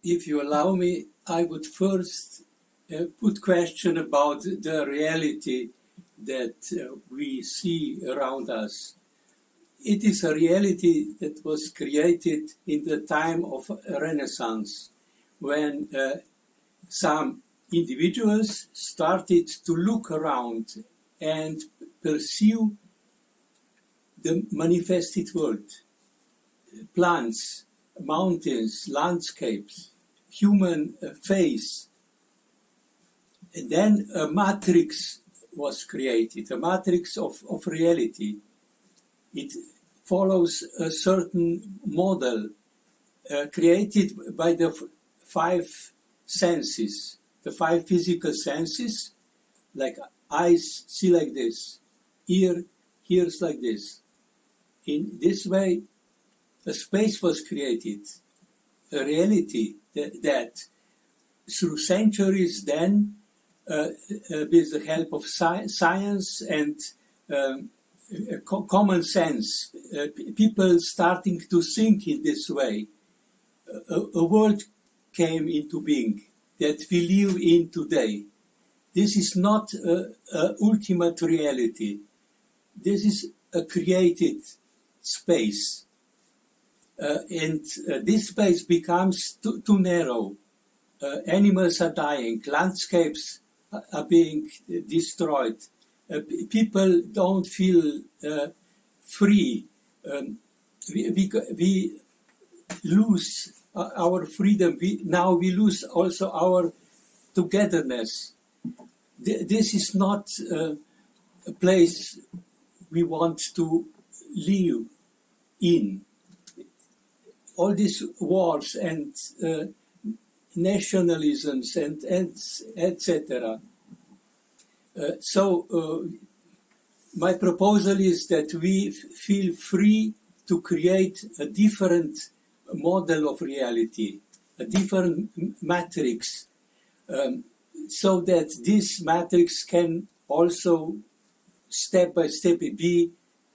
if you allow me, I would first put question about the reality that we see around us. It is a reality that was created in the time of Renaissance, when some individuals started to look around and pursue the manifested world. Plants, mountains, landscapes, human face. And then a matrix was created, a matrix of reality. It follows a certain model created by the five senses, the five physical senses, like eyes see like this, ear hears like this. In this way, a space was created, a reality that through centuries then, with the help of science and common sense, people starting to think in this way, a world came into being that we live in today. This is not an ultimate reality. This is a created space. And this space becomes too narrow. Animals are dying, landscapes are being destroyed. People don't feel free. We lose our freedom. Now we lose also our togetherness. This is not a place we want to live in. All these wars and nationalisms and etc. So my proposal is that we feel free to create a different model of reality, a different matrix, so that this matrix can also step by step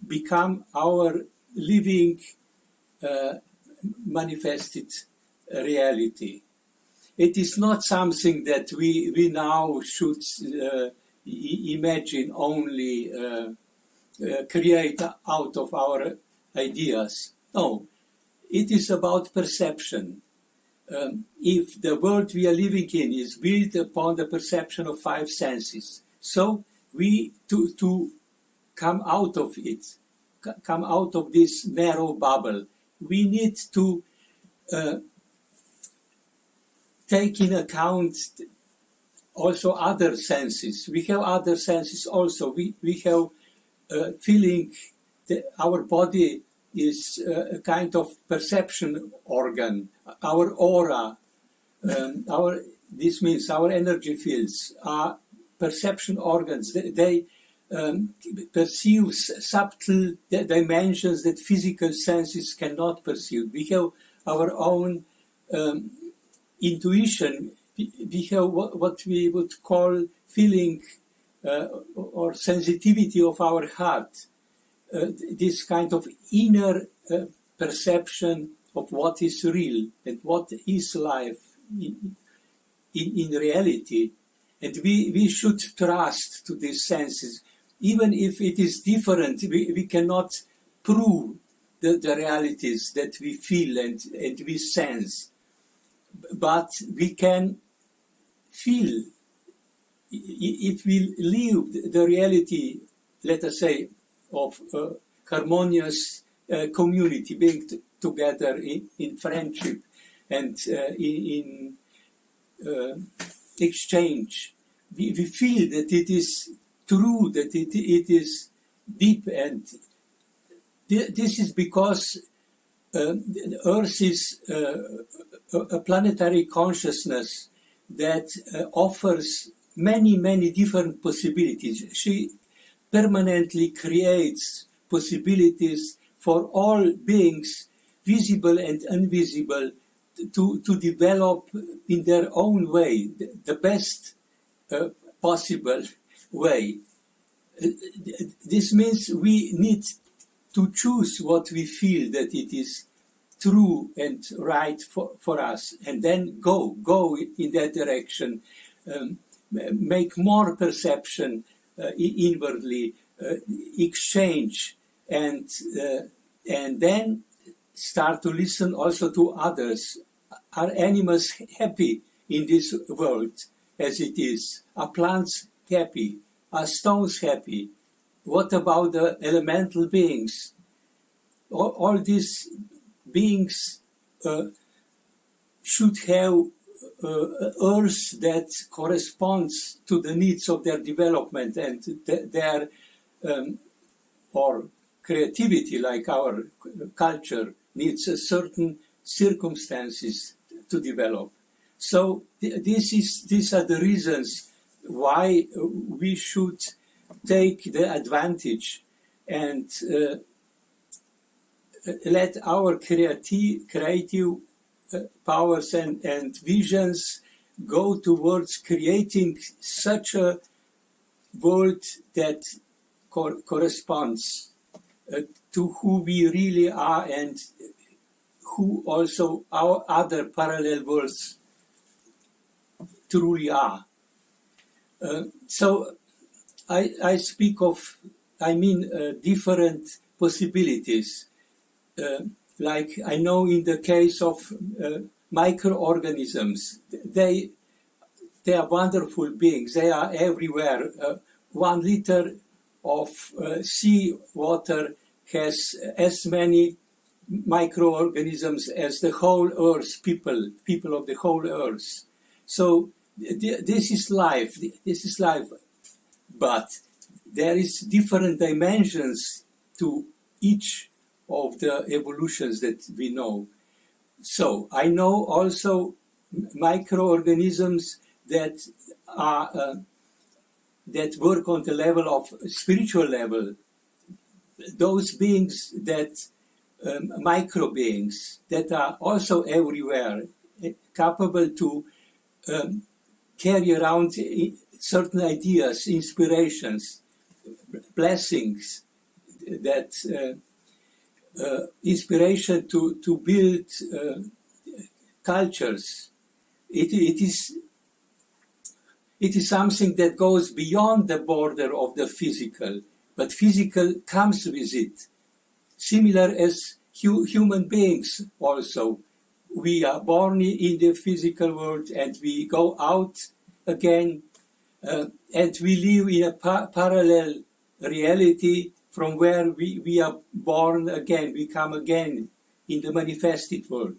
become our living manifested reality. It is not something that we now should imagine only create out of our ideas. No, it is about perception. If the world we are living in is built upon the perception of five senses, so we to come out of it, come out of this narrow bubble, we need to take in account also other senses. We have other senses also. We have feeling that our body is a kind of perception organ. Our aura, this means our energy fields are perception organs. They perceive subtle dimensions that physical senses cannot perceive. We have our own intuition. We have what we would call feeling or sensitivity of our heart. This kind of inner perception of what is real and what is life in reality. And we should trust to these senses. Even if it is different, we cannot prove the realities that we feel and we sense. But we can feel, if we live the reality, let us say, of harmonious community, being together in friendship and in exchange, we feel that it is true, that it is deep, and this is because the Earth is a planetary consciousness that offers many different possibilities. She permanently creates possibilities for all beings, visible and invisible, to develop in their own way, the best possible way. This means we need to choose what we feel that it is true and right for us, and then go in that direction, make more perception inwardly, exchange, and then start to listen also to others. Are animals happy in this world as it is? Are plants happy? Are stones happy? What about the elemental beings? All these beings should have earth that corresponds to the needs of their development and their or creativity, like our culture needs a certain circumstances to develop. So these are the reasons why we should take the advantage and let our creative powers and visions go towards creating such a world that corresponds to who we really are and who also our other parallel worlds truly are. So I speak of, different possibilities. Like I know in the case of microorganisms, they are wonderful beings. They are everywhere. 1 liter of sea water has as many microorganisms as the whole earth, people of the whole earth. So this is life. But there is different dimensions to each of the evolutions that we know. So I know also microorganisms that are that work on the level of spiritual level. Those beings that micro beings that are also everywhere, capable to carry around certain ideas, inspirations, blessings, that inspiration to build cultures. It is something that goes beyond the border of the physical, but physical comes with it. Similar as human beings also. We are born in the physical world and we go out again and we live in a parallel reality from where we are born again, we come again in the manifested world.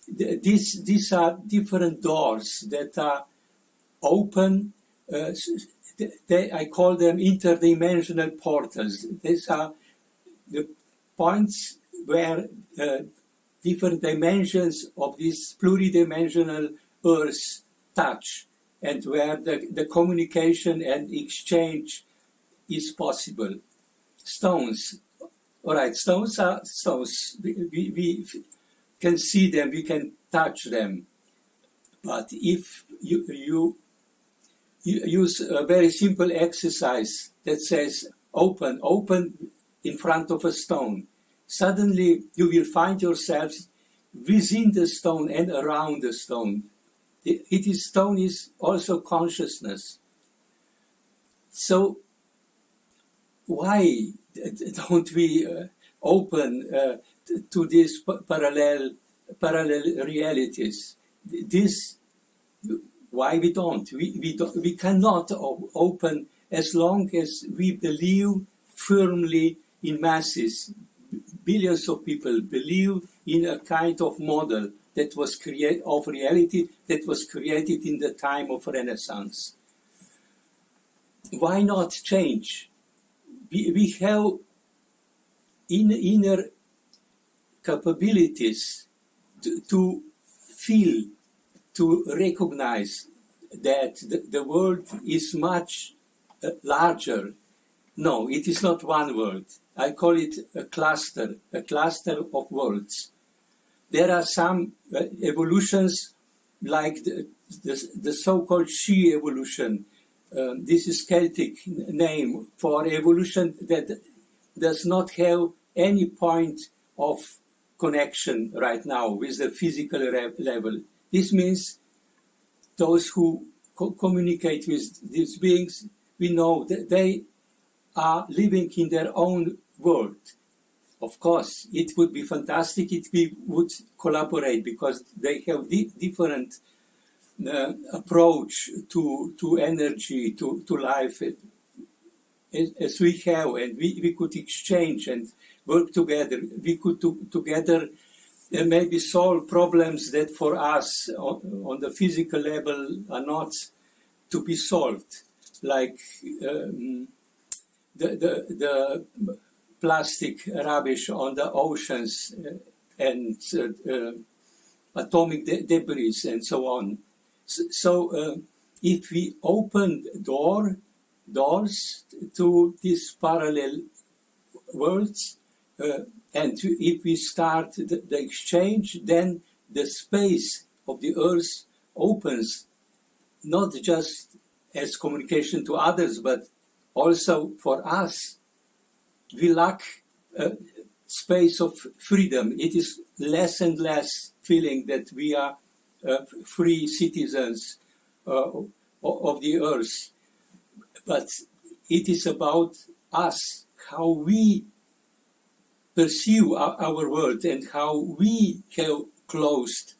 These are different doors that are open. I call them interdimensional portals. These are the points where different dimensions of this pluridimensional earth touch, and where the communication and exchange is possible. Stones. All right, stones are stones. We can see them, we can touch them. But if you use a very simple exercise that says open in front of a stone, suddenly you will find yourself within the stone and around the stone. Stone is also consciousness. So why don't we open to these parallel realities? Why we don't? We cannot open as long as we believe firmly in masses. Billions of people believe in a kind of model that was of reality that was created in the time of Renaissance. Why not change? We have inner capabilities to feel, to recognize that the world is much larger. No, it is not one world. I call it a cluster of worlds. There are some evolutions like the so-called she evolution. This is Celtic name for evolution that does not have any point of connection right now with the physical level. This means those who communicate with these beings, we know that they are living in their own world. Of course, it would be fantastic if we would collaborate, because they have different approach to energy, to life, as we have, and we could exchange and work together. We could together maybe solve problems that for us on the physical level are not to be solved, like the plastic rubbish on the oceans and atomic debris and so on. So if we open doors to these parallel worlds, and if we start the exchange, then the space of the Earth opens, not just as communication to others, but also for us. We lack space of freedom. It is less and less feeling that we are free citizens of the Earth. But it is about us, how we perceive our world and how we have closed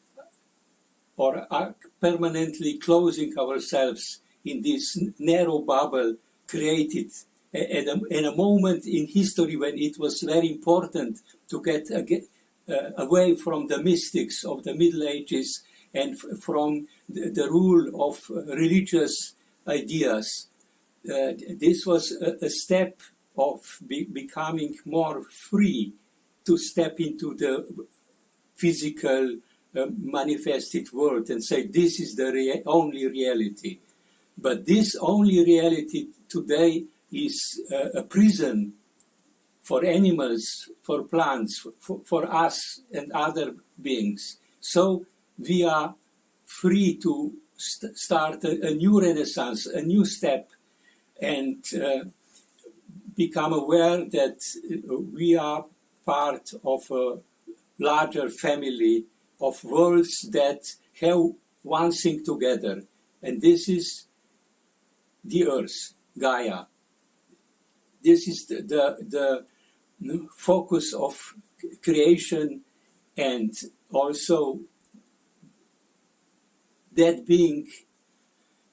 or are permanently closing ourselves in this narrow bubble created at a moment in history when it was very important to get away from the mystics of the Middle Ages and from the rule of religious ideas. This was a step of becoming more free, to step into the physical manifested world and say this is the only reality. But this only reality today is a prison for animals, for plants, for us and other beings. So we are free to start a new renaissance, a new step, and become aware that we are part of a larger family of worlds that have one thing together, and this is the Earth, Gaia. This is the focus of creation, and also that being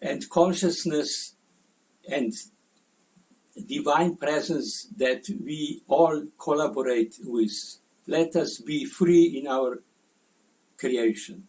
and consciousness and divine presence that we all collaborate with. Let us be free in our creation.